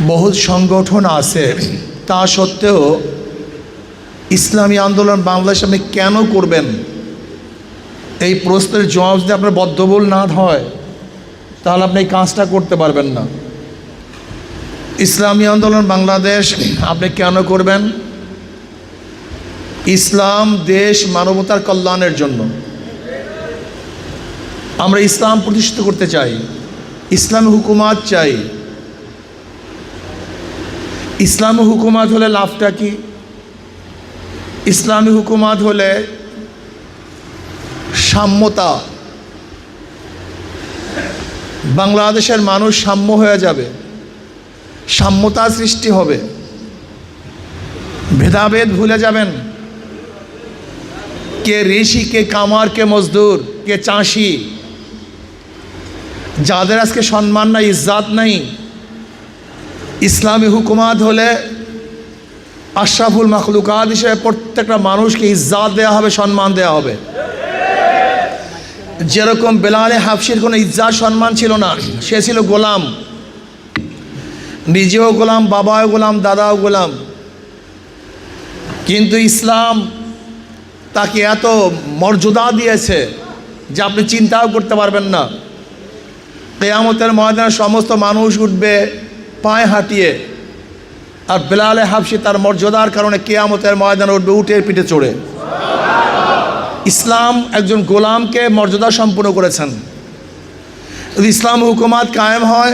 বহুত সংগঠন আছে, তা সত্ত্বেও ইসলামী আন্দোলন বাংলাদেশে আপনি কেন করবেন, এই প্রশ্নের জবাব যদি আপনার বদ্ধমূল না হয় তাহলে আপনি এই কাজটা করতে পারবেন না। ইসলামী আন্দোলন বাংলাদেশ আপনি কেন করবেন? ইসলাম দেশ মানবতার কল্যাণের জন্য। আমরা ইসলাম প্রতিষ্ঠিত করতে চাই, ইসলামী হুকুমাত চাই। ইসলামী হুকুমাত হলে লাভটা কি? ইসলামী হুকুমাত হলে সাম্যতা, বাংলাদেশের মানুষ সাম্য হয়ে যাবে, সাম্যতা সৃষ্টি হবে, ভেদাভেদ ভুলে যাবেন। কে ঋষি, কে কামার, কে মজদুর, কে চাষি, যাদের আজকে সম্মান নাই, ইজ্জাত নাই, ইসলামী হুকুমাত হলে আশরাফুল মাখলুকাত হিসেবে প্রত্যেকটা মানুষকে ইজ্জাত দেওয়া হবে, সম্মান দেওয়া হবে। যেরকম বেলালে হাফসির কোনো ইজ্জাত সম্মান ছিল না, সে ছিল গোলাম, নিজেও গোলাম, বাবাও গোলাম, দাদাও গোলাম, কিন্তু ইসলাম তাকে এত মর্যাদা দিয়েছে যে আপনি চিন্তাও করতে পারবেন না। কিয়ামতের ময়দানে সমস্ত মানুষ উঠবে পায়ে হাঁটিয়ে, আর বেলালে হাফসি তার মর্যাদার কারণে কিয়ামতের ময়দানে উঠবে উটের পিঠে চড়ে। ইসলাম একজন গোলামকে মর্যাদা সম্পন্ন করেছেন। যদি ইসলাম হুকুমাত কায়েম হয়,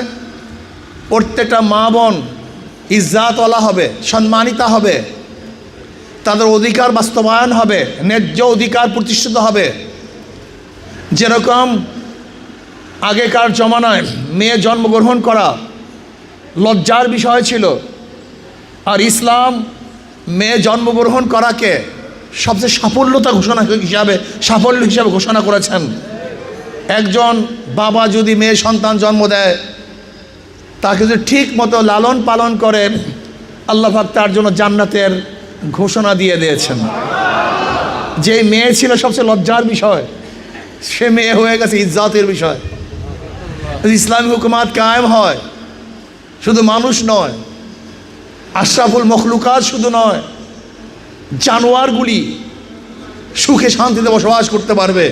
প্রত্যেকটা মা বোন ইজ্জাতওয়ালা হবে, সম্মানিতা হবে, তাদের অধিকার বাস্তবায়ন হবে, ন্যায্য অধিকার প্রতিষ্ঠিত হবে। যেরকম আগেকার জমানায় মেয়ে জন্মগ্রহণ করা লজ্জার বিষয় ছিল, আর ইসলাম মেয়ে জন্মগ্রহণ করাকে সবচেয়ে সাফল্য হিসাবে ঘোষণা করেছেন। একজন বাবা যদি মেয়ে সন্তান জন্ম দেয়, তাকে যদি ঠিক মতো লালন পালন করে, আল্লাহ পাক তার জন্য জান্নাতের ঘোষণা দিয়ে দিয়েছেন। যে মেয়ে ছিল সবচেয়ে লজ্জার বিষয়, সে মেয়ে হয়ে গেছে ইজ্জতের বিষয়। ইসলামী হুকুমাত কায়েম হয়, শুধু মানুষ নয়, আশরাফুল মখলুকাত শুধু নয়, জানোয়ারগুলি সুখে শান্তিতে বসবাস করতে পারবে।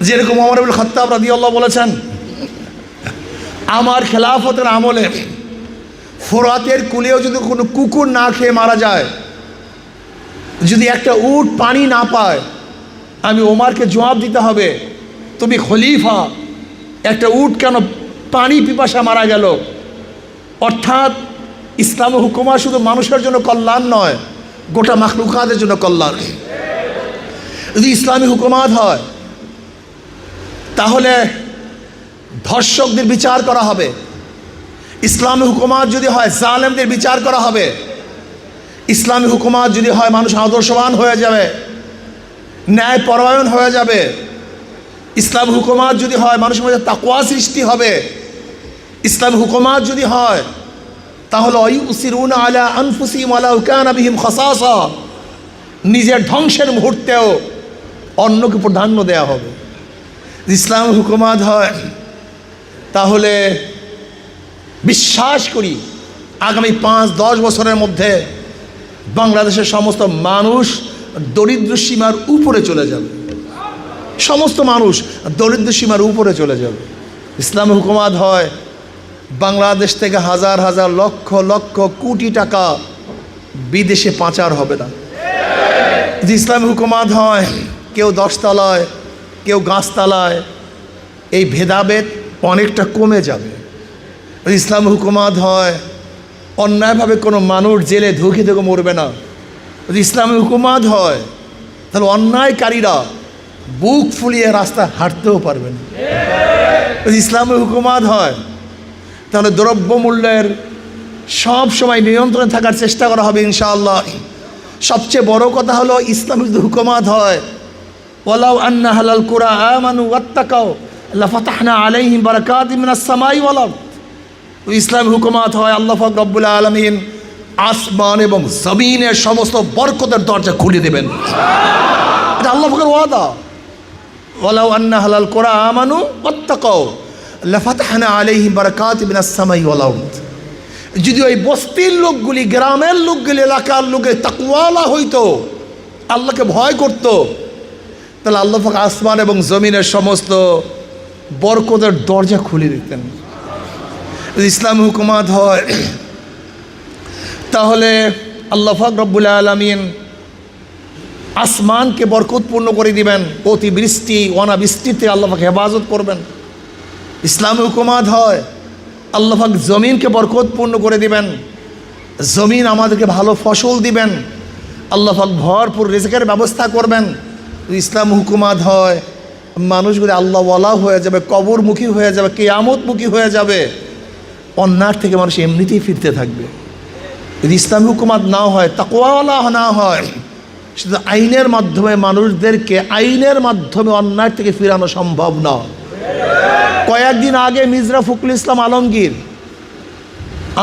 যেরকম ওমর ইবনে খাত্তাব রাদিয়াল্লাহু বলেছেন, আমার খেলাফতের আমলে ফোরাতের কুলেও যদি কোনো কুকুর না খেয়ে মারা যায়, যদি একটা উট পানি না পায়, আমি ওমরকে জবাব দিতে হবে, তুমি খলিফা, একটা উট কেন পানি পিপাসা মারা গেল। অর্থাৎ ইসলাম হুকুমা শুধু মানুষের জন্য কল্যাণ নয়, গোটা মাখলুকাতের জন্য কল্যাণ। যদি ইসলামী হুকুমাত হয়, তাহলে ধর্ষকদের বিচার করা হবে। ইসলামী হুকুমাত যদি হয়, জালেমদের বিচার করা হবে। ইসলামী হুকুমাত যদি হয়, মানুষ আদর্শবান হয়ে যাবে, ন্যায় পরায়ণ হয়ে যাবে। ইসলামী হুকুমাত যদি হয়, মানুষের মধ্যে তাকওয়া সৃষ্টি হবে। ইসলামী হুকুমাত যদি হয়, তাহলে ইউসিরুনা আলা আনফুসিহিম ওয়ালাউ কানা বিহিম খাসাসা, নিজের ধ্বংসের মুহূর্তেও অন্যকে প্রাধান্য দেওয়া হবে। ইসলামী হুকুমাত হয়, তাহলে বিশ্বাস করি আগামী 5-10 বছরের মধ্যে বাংলাদেশের সমস্ত মানুষ দরিদ্র সীমার উপরে চলে যাবে। সমস্ত মানুষ দরিদ্র সীমার উপরে চলে যাবে। ইসলামী হুকুমাত হয়, বাংলাদেশ থেকে হাজার হাজার লক্ষ লক্ষ কোটি টাকা বিদেশে পাচার হবে না। যদি ইসলামী হুকুমাত হয়, কেউ 10 তলায়, কেউ গাছতলায়, এই ভেদাভেদ অনেকটা কমে যাবে। ইসলামী হুকুমাত হয়, অন্যায়ভাবে কোনো মানুষ জেলে ধুকে ধুকে মরবে না। যদি ইসলামী হুকুমাত হয়, তাহলে অন্যায়কারীরা বুক ফুলিয়ে রাস্তায় হাঁটতেও পারবে না। যদি ইসলামী হুকুমাত হয়, তাহলে দ্রব্যমূল্যের সব সময় নিয়ন্ত্রণে থাকার চেষ্টা করা হবে ইনশাআল্লাহ। সবচেয়ে বড় কথা হলো, ইসলামী যদি হুকুমাত হয়, ওয়ালাউ আন্না আহলাল কুরা আমানু ওয়াত্তাকাউ লাফাতাহনা আলাইহিম বারাকাতিম মিনাস সামাই ওয়াল আরদ। ইসলামী হুকুমাত হয়, আল্লাহ পাক রব্বুল আলামিন আসমান এবং জমিনের সমস্ত বরকতের দরজা খুলে দেবেন। এটা আল্লাহ পাকের ওয়াদা। ওয়ালাউ আন্না আহলাল কুরা আমানু ওয়াত্তাকাউ লাফাতাহনা আলাইহিম বারাকাতিম মিনাস সামাই ওয়াল আরদ। যদি ওই বস্তির লোকগুলি, গ্রামের লোকগুলি, এলাকার লোকে তাকওয়ালা হইতো, আল্লাহকে ভয় করত, তাহলে আল্লাহ পাক আসমান এবং জমিনের সমস্ত বরকতের দরজা খুলে দিতেন। যদি ইসলামী হুকুমাত হয় তাহলে আল্লাহ পাক রব্বুল আলামিন আসমানকে বরকতপূর্ণ করে দিবেন, অতিবৃষ্টি অনাবৃষ্টিতে আল্লাহ পাক হেফাজত করবেন। ইসলামী হুকুমাত হয় আল্লাহ পাক জমিনকে বরকতপূর্ণ করে দিবেন, জমিন আমাদেরকে ভালো ফসল দিবেন, আল্লাহ পাক ভরপুর রিজকের ব্যবস্থা করবেন। ইসলাম হুকুমাত হয় মানুষগুলি আল্লাহওয়ালা হয়ে যাবে, কবরমুখী হয়ে যাবে, কিয়ামতমুখী হয়ে যাবে, অন্যার থেকে মানুষ এমনিতেই ফিরতে থাকবে। যদি ইসলাম হুকুমাত না হয়, তাকওয়াওয়ালা না হয়, শুধু আইনের মাধ্যমে মানুষদেরকে আইনের মাধ্যমে অন্যায় থেকে ফিরানো সম্ভব না। কয়েকদিন আগে মির্জা ফখরুল ইসলাম আলমগীর,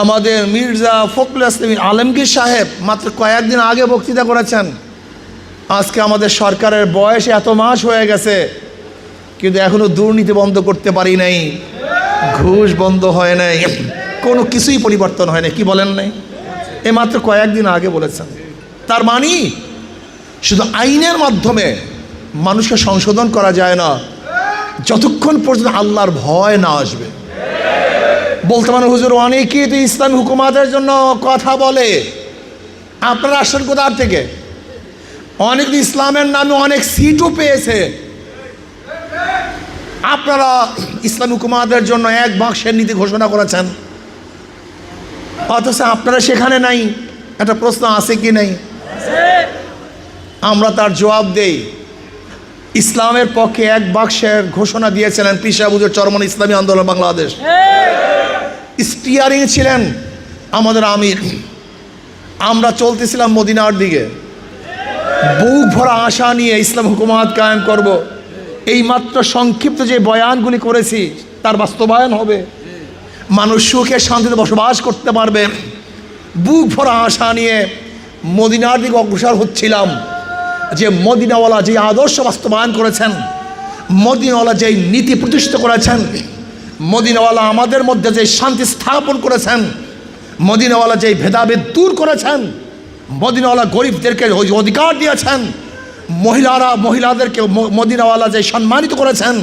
আমাদের মির্জা ফখরুল ইসলাম আলমগীর সাহেব মাত্র কয়েকদিন আগে বক্তৃতা করেছেন, আজকে আমাদের সরকারের বয়স এত মাস হয়ে গেছে কিন্তু এখনও দুর্নীতি বন্ধ করতে পারি নাই, ঘুষ বন্ধ হয় নাই, কোনো কিছুই পরিবর্তন হয় নাই। কি বলেন নাই? এ মাত্র কয়েকদিন আগে বলেছেন। তার মানে শুধু আইনের মাধ্যমে মানুষকে সংশোধন করা যায় না যতক্ষণ পর্যন্ত আল্লাহর ভয় না আসবে। বলতে পারেন হুজুর অনেকেই তো ইসলামী হুকুমাতের জন্য কথা বলে, আপনারা আসেন কোথার থেকে? অনেক ইসলামের নামে অনেক সিটও পেয়েছে, আপনারা ইসলামী হুকুমাতের জন্য এক বাক্সের নীতি ঘোষণা করেছেন, অথচ আপনারা সেখানে নাই। একটা প্রশ্ন আছে কি নাই? আমরা তার জবাব দেই। ইসলামের পক্ষে এক বাক্সের ঘোষণা দিয়েছিলেন পীর সাহেব হুজুর চরমন ইসলামী আন্দোলন বাংলাদেশ, স্টিয়ারিং ছিলেন আমাদের আমির। আমরা চলতেছিলাম মদিনার দিকে, বুক ভরা আশা নিয়ে ইসলাম হুকুমাত কায়েম করব। এই মাত্র সংক্ষিপ্ত যে বয়ানগুলি করেছি তার বাস্তবায়ন হবে, মানুষ সুখে শান্তিতে বসবাস করতে পারবে। বুক ভরা আশা নিয়ে মদিনার দিকে অগ্রসর হচ্ছিলাম। যে মদিনাওয়ালা যে আদর্শ বাস্তবায়ন করেছেন, মদিনাওয়ালা যেই নীতি প্রতিষ্ঠিত করেছেন, মদিনাওয়ালা আমাদের মধ্যে যে শান্তি স্থাপন করেছেন, মদিনাওয়ালা যেই ভেদাভেদ দূর করেছেন, মদিনাওয়ালা গরিবদেরকে অধিকার দিয়েছেন, মহিলাদেরকে মদিনাওয়ালা যে সম্মানিত করেছেন,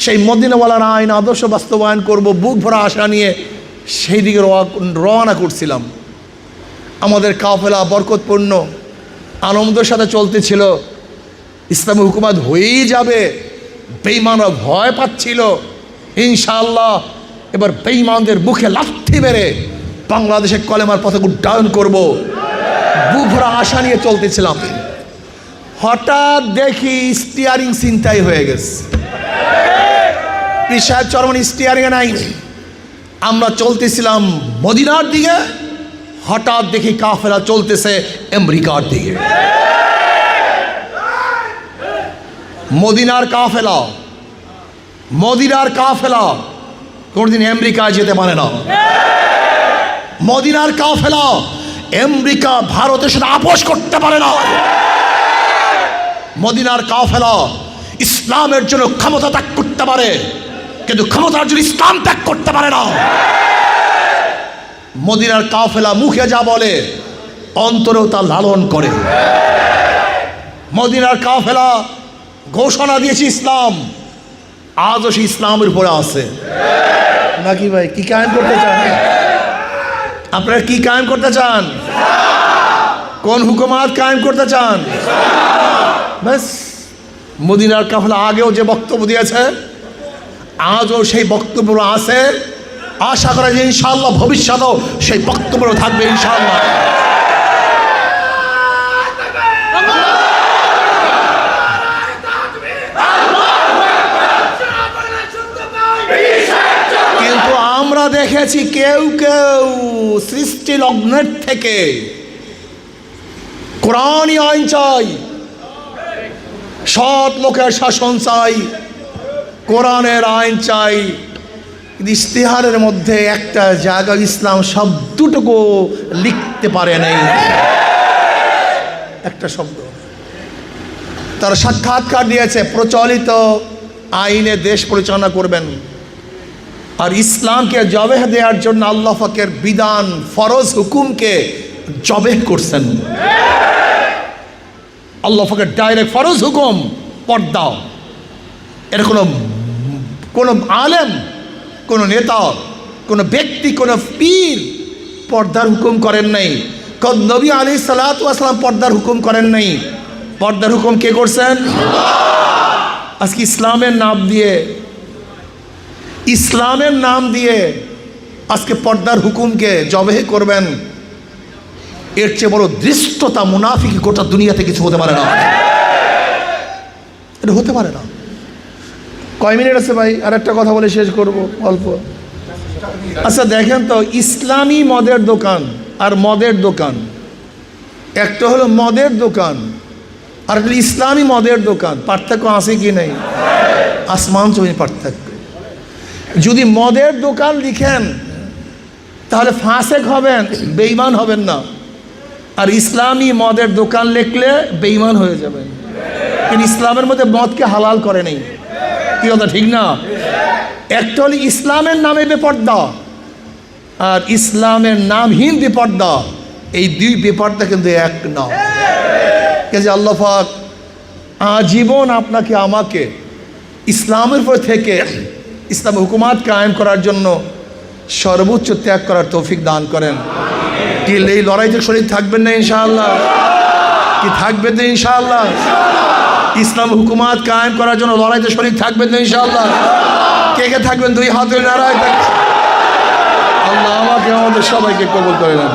সেই মদিনাওয়ালার আইন আদর্শ বাস্তবায়ন করব বুক ভরা আশা নিয়ে সেই দিকে রওনা করছিলাম। আমাদের কাফেলা বরকতপূর্ণ আনন্দের সাথে চলতেছিল, ইসলামী হুকুমাত হয়েই যাবে, বেঈমানরা ভয় পাচ্ছিল। ইনশাআল্লাহ এবার বেঈমানদের মুখে লাথি মেরে বাংলাদেশে কলেমার পথে উড্ডয়ন করব, বুক ভরা আশা নিয়ে চলতেছিলাম। হঠাৎ দেখি স্টিয়ারিং ছিনতাই হয়ে গেছে। পীর সাহেব চরমন স্টিয়ারিংয়ে নাই, আমরা চলতেছিলাম মদিনার দিকে, হঠাৎ দেখি কাফেলা চলতেছে আমেরিকার দিকে। মদিনার কাফেলা, মদিনার কাফেলা কোনদিন আমেরিকায় যেতে পারে না। মদিনার কাফেলা আমেরিকা ভারতের সাথে আপোষ করতে পারে না। মদিনার কাফেলা ইসলামের জন্য ক্ষমতা ত্যাগ করতে পারে, কিন্তু ক্ষমতার জন্য ইসলাম ত্যাগ করতে পারে না। মদিনার কাফেলা মুখে যা বলে অন্তরেও তা লালন করে। মদিনার কাফেলা ঘোষণা দিয়েছে ইসলাম, আজও সে ইসলামের উপরে আছে নাকি? ভাই কি কায়েম করতে চান আপনারা? কি কায়েম করতে চান? কোন হুকুমাত কায়েম করতে চান? ব্যাস, মদিনার কাফেলা আগেও যে বক্তব্য দিয়েছে আজও সেই বক্তব্য আছে। আশা করা যে ইনশাআল্লাহ ভবিষ্যতেও সেই বক্তব্য থাকবে ইনশাআল্লাহ। কিন্তু আমরা দেখেছি কেউ কেউ সৃষ্টি লগ্নের থেকে কোরআনী আইন চাই, সৎ লোকের শাসন চাই, কোরআনের আইন চাই, ইশতেহারের মধ্যে একটা জায়গা ইসলাম শব্দটুকু লিখতে পারে নাই, একটা শব্দ। তারা সাক্ষাৎকার দিয়েছে প্রচলিত আইনে দেশ পরিচালনা করবেন, আর ইসলামকে জবেহ দেওয়ার জন্য আল্লাহ পাকের বিধান ফরজ হুকুমকে জবেহ করছেন। আল্লাহ পাকের ডাইরেক্ট ফরজ হুকুম পর্দা। এর কোনো আলেম, কোনো নেতা, কোনো ব্যক্তি, কোনো পীর পর্দার হুকুম করেন নাই। নবী আলাইহিস সালাতু ওয়াস সালাম পর্দার হুকুম করেন নাই। পর্দার হুকুম কে করছেন? আজকে ইসলামের নাম দিয়ে আজকে পর্দার হুকুমকে জবেহ করবেন। এর চেয়ে বড় দৃষ্টতা মুনাফিক গোটা দুনিয়াতে কিছু হতে পারে না। এটা হতে পারে না। কয় মিনিট আছে ভাই? আর একটা কথা বলে শেষ করব অল্প। আচ্ছা দেখেন তো, ইসলামী মদের দোকান আর মদের দোকান, একটা হলো মদের দোকান আর একটা ইসলামী মদের দোকান, পার্থক্য আছে কি নেই? আসমান জমিন পার্থক্য। যদি মদের দোকান লিখেন তাহলে ফাসেক হবেন, বেঈমান হবেন না। আর ইসলামী মদের দোকান লিখলে বেঈমান হয়ে যাবেন। কিন্তু ইসলামের মধ্যে মদকে হালাল করে নেই। কি কথা ঠিক না? একটা হলো ইসলামের নামে বেপর্দা আর ইসলামের নামহীন বেপর্দা। এই দুই বেপর্দা কিন্তু এক না। যে আল্লাহ পাক আজীবন আপনাকে আমাকে ইসলামের উপর থেকে ইসলাম হুকুমাত কায়েম করার জন্য সর্বোচ্চ ত্যাগ করার তৌফিক দান করেন। কি এই লড়াইতে শরীর থাকবেন না ইনশাআল্লাহ? কি থাকবেন না ইনশাআল্লাহ? ইসলাম হুকুমাত কায়েম করার জন্য লড়াইতে শরীর থাকবেন না ইনশাআল্লাহ? কে কে থাকবেন? দুই হাত ধরে নারায় থাকবেন। আল্লাহ আমাকে আমাদের সবাইকে কবুল করে নেন।